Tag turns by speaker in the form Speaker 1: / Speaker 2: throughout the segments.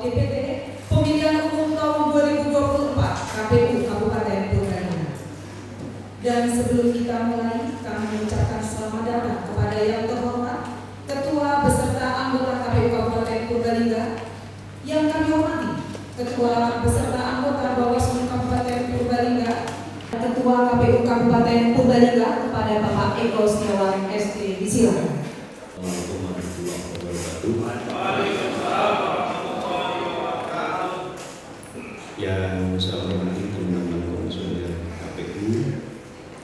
Speaker 1: DPT Pemilihan Umum tahun 2024 KPU Kabupaten Purbalingga. Dan sebelum kita mulai, kami mengucapkan selamat datang kepada yang terhormat Ketua beserta anggota KPU Kabupaten Purbalingga, yang kami hormati Ketua beserta anggota Bawaslu Kabupaten Purbalingga, Ketua KPU Kabupaten Purbalingga kepada Bapak Eko Setiawan SD. Disilakan.
Speaker 2: Yang saya hormati teman-teman komisioner KPU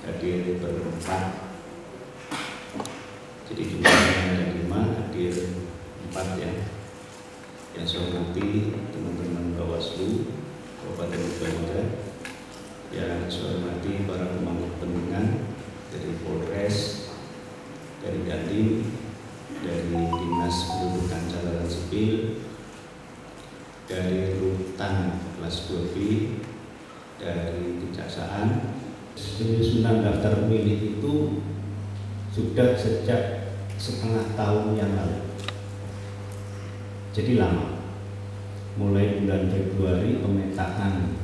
Speaker 2: hadir berempat. Jadi jumlahnya ada 5, hadir 4 ya. Yang saya hormati teman-teman Bawaslu Kabupaten Purbalingga, yang saya hormati para pemangku kepentingan dari Polres, dari Dandim, dari Dinas Pendudukan Catatan Sipil, dari Rutan kelas 2B, dari Kejaksaan. Penyusunan daftar pemilih itu sudah sejak setengah tahun yang lalu. Jadi lama. Mulai bulan Februari pemetaan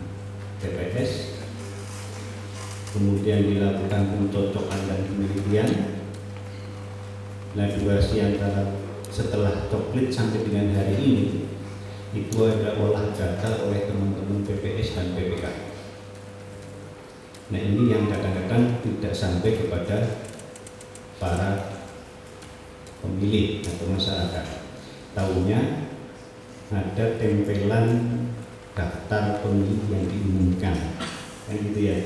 Speaker 2: TPS, kemudian dilakukan pencocokan dan penelitian. Nah, durasi antara setelah coklit sampai dengan hari ini itu ada olah data oleh teman-teman PPS dan PPK. Nah, ini yang kadang-kadang tidak sampai kepada para pemilih atau masyarakat. Tahunya ada tempelan daftar pemilih yang diumumkan, kan gitu ya.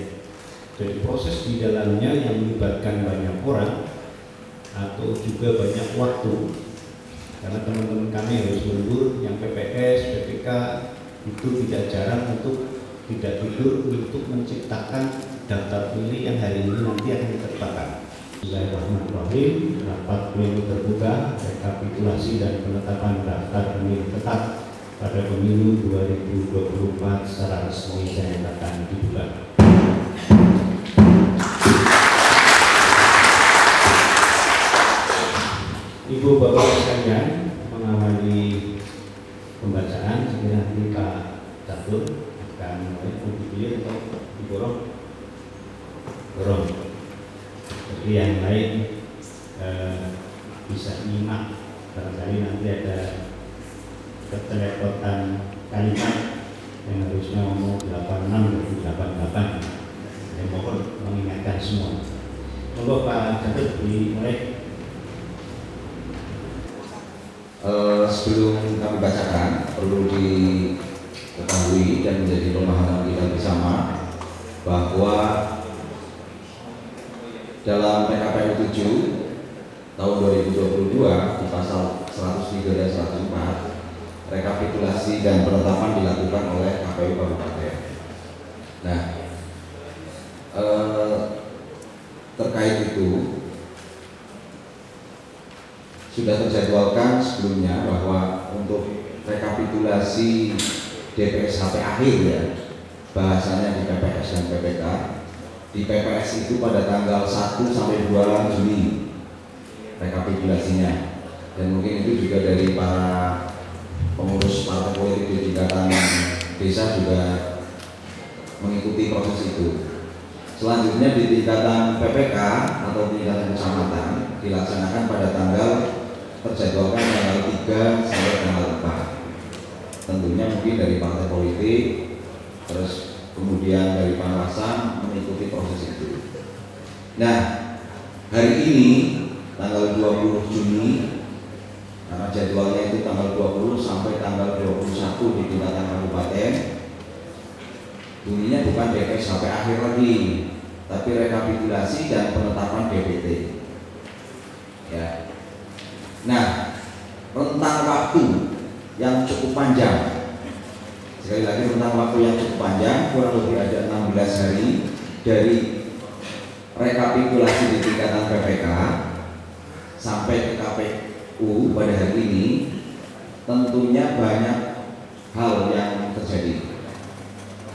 Speaker 2: Jadi proses di dalamnya yang melibatkan banyak orang atau juga banyak waktu. Karena teman-teman kami harus lembur, yang PPS, PPK itu tidak jarang untuk tidak tidur untuk menciptakan daftar pemilih yang hari ini nanti akan diterbitkan. Bismillahirrahmanirrahim. Rapat pleno terbuka rekapitulasi dan penetapan daftar pemilih tetap pada pemilu 2024 secara resmi saya nyatakan dibuka. Ibu Bapak sekalian, mengawali pembacaan, nanti Pak Catur akan memilih atau diborong. Jadi yang lain bisa nyimak, barangkali nanti ada ketelepotan kalimat yang harusnya ngomong 86 dan 88. Saya mohon mengingatkan semua. Monggo Pak Catur dimulai.
Speaker 3: Sebelum kami bacakan, perlu diketahui dan menjadi pemahaman kita bersama bahwa dalam PKPU 7 tahun 2022 di pasal 103 dan 104 rekapitulasi dan penetapan dilakukan oleh KPU Kabupaten. Nah, terkait itu sudah terjadwalkan sebelumnya bahwa untuk rekapitulasi DPS sampai akhir ya, bahasanya di PPS dan PPK. Di PPS itu pada tanggal 1 sampai 2 Juni rekapitulasinya, dan mungkin itu juga dari para pengurus partai politik di tingkatan desa juga mengikuti proses itu. Selanjutnya di tingkatan PPK atau tingkatan kecamatan dilaksanakan pada tanggal terjadwalkan tanggal 3 sampai tanggal 4. Tentunya mungkin dari partai politik, terus kemudian dari Panwasam mengikuti proses itu. Nah, hari ini tanggal 20 Juni, karena jadwalnya itu tanggal 20 sampai tanggal 21 di tingkatan kabupaten, bunyinya bukan DPS sampai akhir lagi, tapi rekapitulasi dan penetapan DPT. Ya. Nah, rentang waktu yang cukup panjang, sekali lagi rentang waktu yang cukup panjang, kurang lebih ada 16 hari dari rekapitulasi di tingkatan PPK sampai ke KPU pada hari ini. Tentunya banyak hal yang terjadi.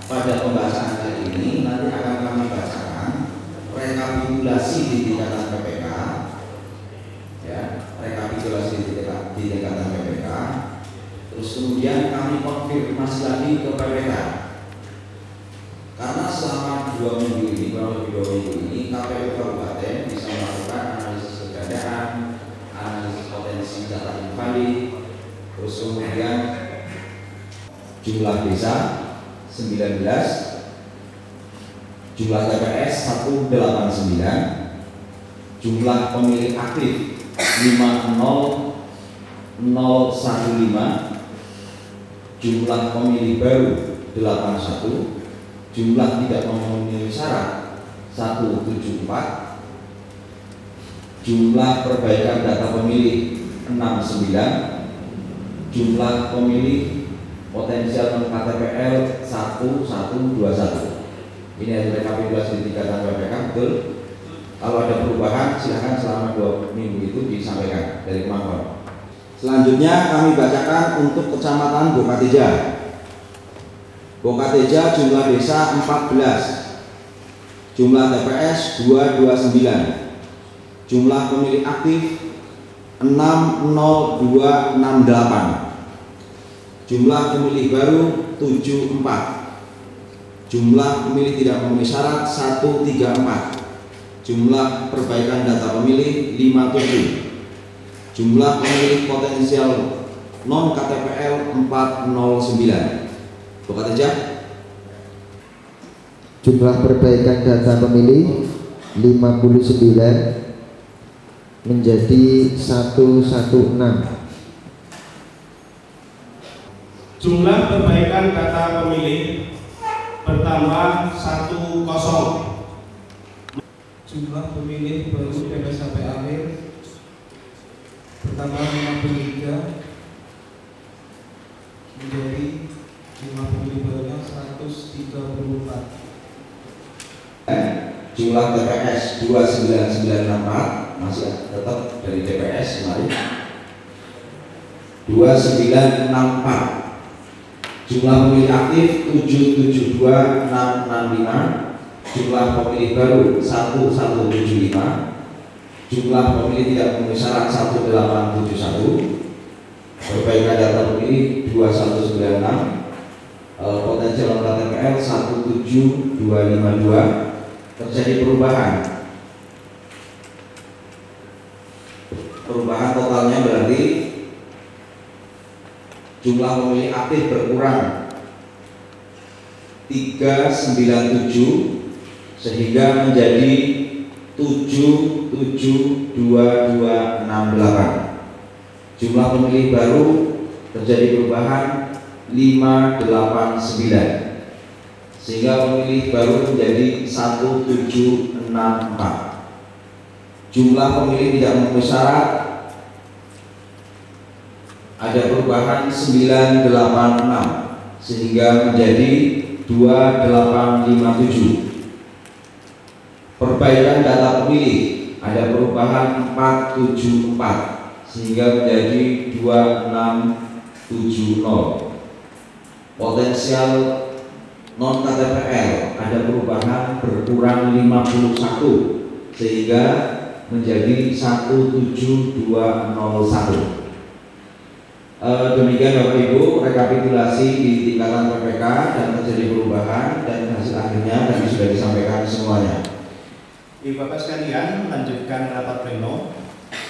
Speaker 3: Pada pembahasan kali ini nanti akan kami bacakan rekapitulasi di tingkatan PPK, ya, rekapitulasi di tingkatan PPK. Terus Terus kemudian kami konfirmasi lagi ke PPK. Karena selama 2 minggu ini, kurang lebih 2 minggu ini, KPU Kabupaten bisa melakukan analisis kegandaan, analisis potensi data invalid, terus kemudian jumlah desa 19, jumlah TPS 189, jumlah pemilih aktif 50015, jumlah pemilih baru 81, jumlah tidak memenuhi syarat 174, jumlah perbaikan data pemilih 69, jumlah pemilih potensial non KTPL 1121. Ini hasil rekapitulasi di tingkatan PPK, betul? Kalau ada perubahan silahkan selama 2 minggu itu disampaikan dari kemampuan. Selanjutnya kami bacakan untuk Kecamatan Bokateja. Bokateja jumlah desa 14, jumlah TPS 229, jumlah pemilih aktif 60268, jumlah pemilih baru 74, jumlah pemilih tidak memenuhi syarat 134, jumlah perbaikan data pemilih 57, jumlah pemilih potensial non KTPL 409. Bokateja.
Speaker 4: Jumlah perbaikan data pemilih 59 menjadi 116.
Speaker 5: Jumlah perbaikan data pemilih bertambah 10.
Speaker 6: Jumlah pemilih baru bebas sampai akhir bertambah 53 menjadi jumlah pemilih barunya 134.
Speaker 3: Jumlah TPS 29964 masih tetap dari TPS kemarin 2964. Jumlah pemilih aktif 772665, jumlah pemilih baru 1175, jumlah pemilih tidak memenuhi syarat 1871, perbaikan data pemilih 2196, potensial KTPL 17252. Terjadi perubahan totalnya berarti jumlah pemilih aktif berkurang 397 sehingga menjadi 772268. Jumlah pemilih baru terjadi perubahan 589 sehingga pemilih baru menjadi 1764. Jumlah pemilih tidak memenuhi syarat ada perubahan 986 sehingga menjadi 2857. Perbaikan data pemilih ada perubahan 474 sehingga menjadi 2670. Potensial non KTPL ada perubahan berkurang 51 sehingga menjadi 17201. Demikian Bapak Ibu rekapitulasi di tingkatan PPK dan terjadi perubahan dan hasil akhirnya tadi sudah disampaikan semuanya.
Speaker 2: Ibu Bapak sekalian, melanjutkan rapat pleno.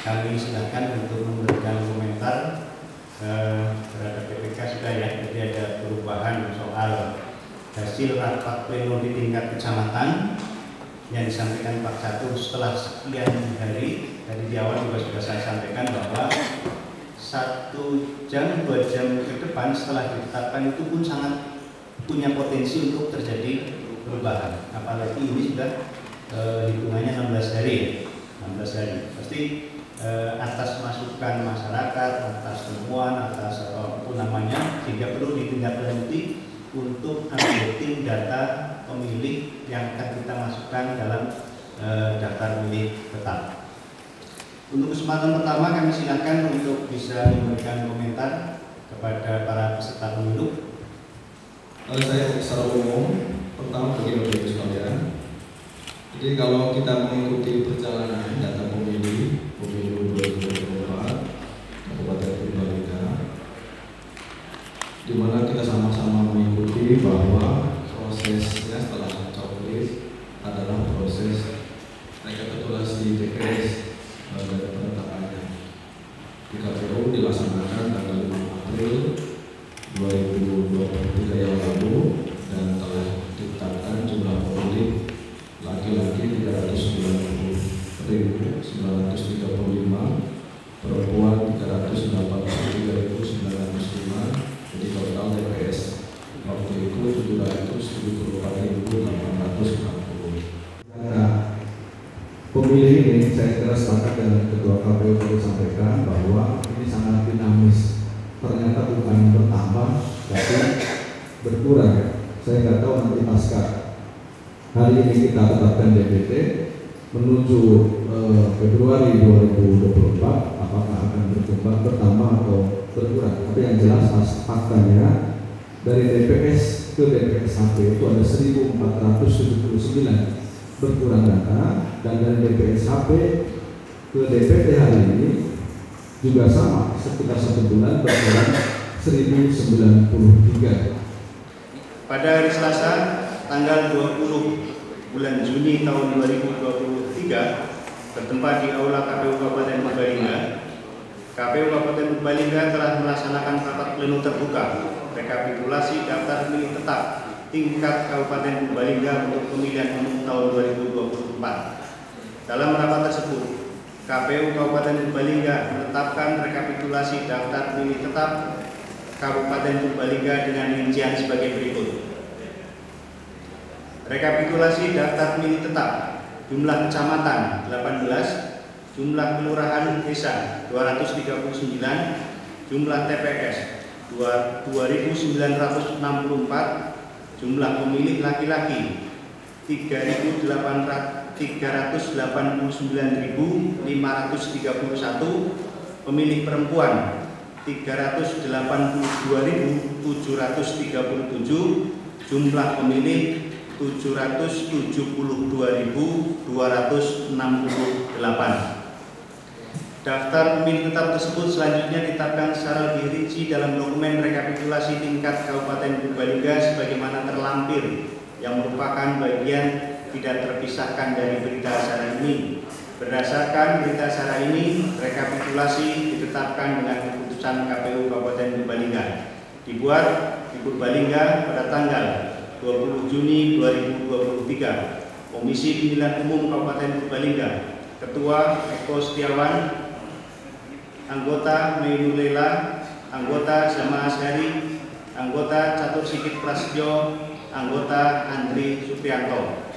Speaker 2: Kami silakan untuk memberikan komentar terhadap PPK sudah ya. Jadi ada perubahan soal hasil rapat pleno di tingkat kecamatan yang disampaikan Pak Catur setelah sekian hari. Tadi di awal juga sudah saya sampaikan bahwa 1 jam 2 jam ke depan setelah ditetapkan itu pun sangat punya potensi untuk terjadi perubahan. Apalagi ini sudah hitungannya 16 hari, 16 hari. Pasti atas masukan masyarakat, atas temuan, atas apa namanya, sehingga perlu ditindaklanjuti untuk updating data pemilih yang akan kita masukkan dalam daftar pemilih tetap. Untuk kesempatan pertama kami silakan untuk bisa memberikan komentar kepada para peserta pemilu.
Speaker 6: Saya secara umum, pertama bagi Bapak Ibu sekalian. Jadi kalau kita mengikuti perjalanan data pemilu 2024 Kabupaten Purbalingga, di mana kita sama-sama mengikuti bahwa prosesnya setelah coblos adalah proses rekapitulasi TPS dari penetapannya di KPU dilaksanakan tanggal 5 April 2023 yang lalu dan telah ditetapkan jumlah pemilih laki-laki 390.935, perempuan 383.905, jadi total TPS waktu itu 774.860.
Speaker 7: Pemilih ini saya kira sepakat dengan Ketua KPU tadi sampaikan bahwa ini sangat dinamis. Ternyata bukan bertambah, tapi berkurang. Saya nggak tahu nanti pasca hari ini kita tetapkan DPT menuju Februari 2024 apakah akan bertambah atau berkurang. Tapi yang jelas faktanya dari DPS ke DPS-HP itu ada 1.479 berkurang data, dan dari DPS-HP ke DPT hari ini juga sama, sekitar 1 bulan berkurang 1.093.
Speaker 2: Pada hari Selasa tanggal 20 bulan Juni tahun 2023 bertempat di Aula KPU Kabupaten Purbalingga, KPU Kabupaten Purbalingga telah melaksanakan rapat pleno terbuka rekapitulasi daftar pemilih tetap tingkat Kabupaten Purbalingga untuk pemilihan umum tahun 2024. Dalam rapat tersebut, KPU Kabupaten Purbalingga menetapkan rekapitulasi daftar pemilih tetap Kabupaten Purbalingga dengan rincian sebagai berikut. Rekapitulasi daftar pemilih tetap, jumlah kecamatan 18, jumlah kelurahan desa 239, jumlah TPS 2.964, jumlah pemilih laki-laki 389.531, pemilih perempuan 382.737, jumlah pemilih 772.268. Daftar pemilih tetap tersebut selanjutnya ditetapkan secara lebih rinci dalam dokumen rekapitulasi tingkat Kabupaten Purbalingga sebagaimana terlampir, yang merupakan bagian tidak terpisahkan dari berita acara ini. Berdasarkan berita acara ini, rekapitulasi ditetapkan dengan keputusan KPU Kabupaten Purbalingga. Dibuat di Purbalingga pada tanggal 20 Juni 2023. Komisi Pemilihan Umum Kabupaten Purbalingga, Ketua Eko Setiawan, anggota Mainul Lela, anggota Zama Asyari, anggota Catur Sikit Prasetyo, anggota Andri Suprianto.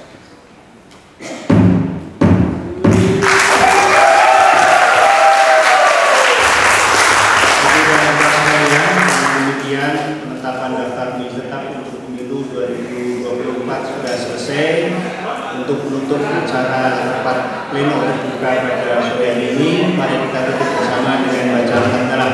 Speaker 2: Demikian penetapan daftar pemilih tetap untuk pemilu 2024 sudah selesai. Untuk menutup acara rapat pleno terbuka pada sore hari ini, mari kita tutup bersama dengan bacaan hamdalah.